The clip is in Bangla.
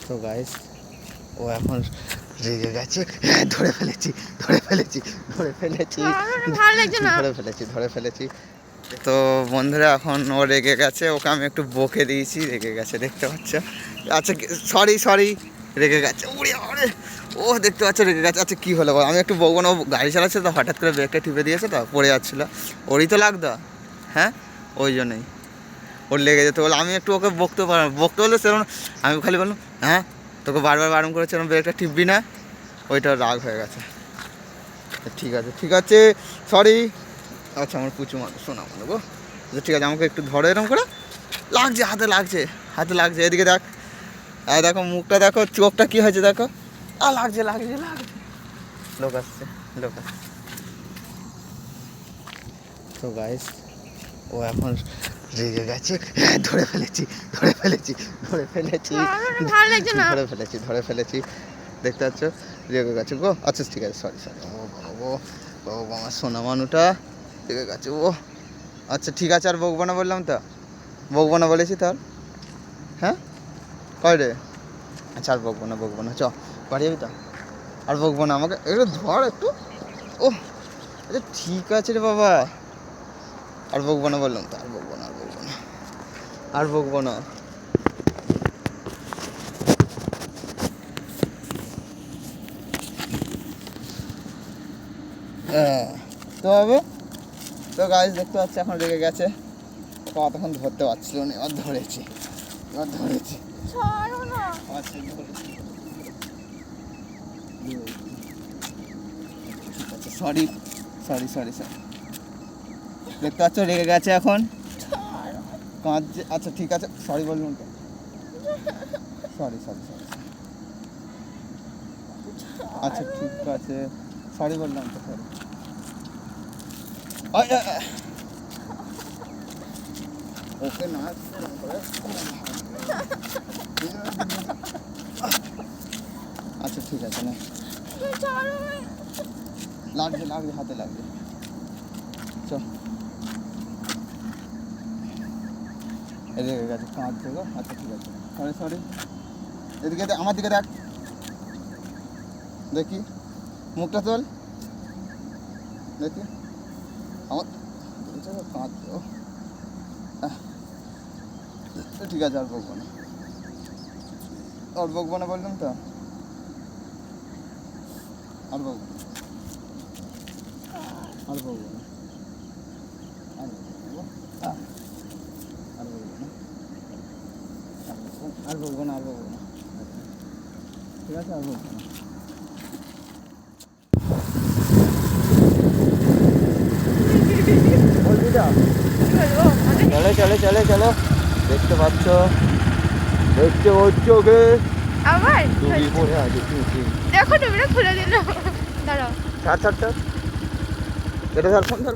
তো গাইস ও এখন রেগে গেছে। ধরে ফেলেছি ধরে ফেলেছি ধরে ফেলেছি ধরে ফেলেছি। তো বন্ধুরা এখন ও রেগে গেছে, ওকে আমি একটু বকে দিয়েছি, রেগে গেছে দেখতে পাচ্ছ। আচ্ছা সরি রেগে গেছে। উড়ে আরে ও দেখতে পাচ্ছ রেগে গেছে। আচ্ছা কী হলো আমি একটু বকবো না, ও গাড়ি চালাচ্ছে তো হঠাৎ করে ব্রেকটা টিপে দিয়েছে তো পড়ে যাচ্ছিলো, ওরই তো লাগতো। হ্যাঁ ওই জন্যই ওর লেগে যেতে বলে আমি একটু ওকে বকতে বললে সেরকম আমি খালি বললাম হ্যাঁ তোকে বারবার বারণ করেছে এরকম ব্রেকটা টিপবি না, ওইটা রাগ হয়ে গেছে। ঠিক আছে সরি। আচ্ছা আমার পুচু মানুষ শোনা মনে গো। আচ্ছা ঠিক আছে আমাকে একটু ধরো এরকম করে, লাগছে হাতে লাগছে এদিকে দেখ, দেখো মুখটা দেখো, চোখটা কী হয়েছে দেখো, লাগছে লোক আসছে। তো গাইস ও এখন রেগে গেছে। ধরে ফেলেছি দেখতে পাচ্ছ রেগে গেছে গো। আচ্ছা ঠিক আছে সরি ও আমার সোনা মানুটা রেগে গেছে ও। আচ্ছা ঠিক আছে আর বকবো না বললাম তো, বকবো না বলেছি তার। হ্যাঁ কয় রে? আচ্ছা আর বকবো না চ বাড়ি যাবি তো, আর বকবো না, আমাকে একটু ধর একটু। ও আচ্ছা ঠিক আছে রে বাবা, আর বকবো না বললাম তো, আর বকবো না। হ্যাঁ তো হবে তো গাইস দেখতে পাচ্ছি এখন রেগে গেছে, কতক্ষণ ধরতে পারছিল না, এবার ধরেছি সরি দেখতে পাচ্ছ রেগে গেছে এখন কাঁদছে। আচ্ছা ঠিক আছে সরি বললাম তো, সরি আচ্ছা ঠিক আছে সরি বললাম তো, সরি। ওকে না আচ্ছা ঠিক আছে না, লাগছে হাতে লাগছে। চ এদিকে গেছে কাঁদছে গো। আচ্ছা ঠিক আছে সরি এদিকে আমার দিকে দেখ, দেখি মুখটা তোল দেখি আমার কাঁদছে ও। ঠিক আছে আর বকবো না বললাম তো, আর বকবো না ঠিক আছে আর বকবো না। চলো দেখতে পাচ্ছ ওকে আবার ডুবি পড়ে আছে দেখো তুমি খুলে দিল। দাঁড়াও ছাড় এটা ফোন ধর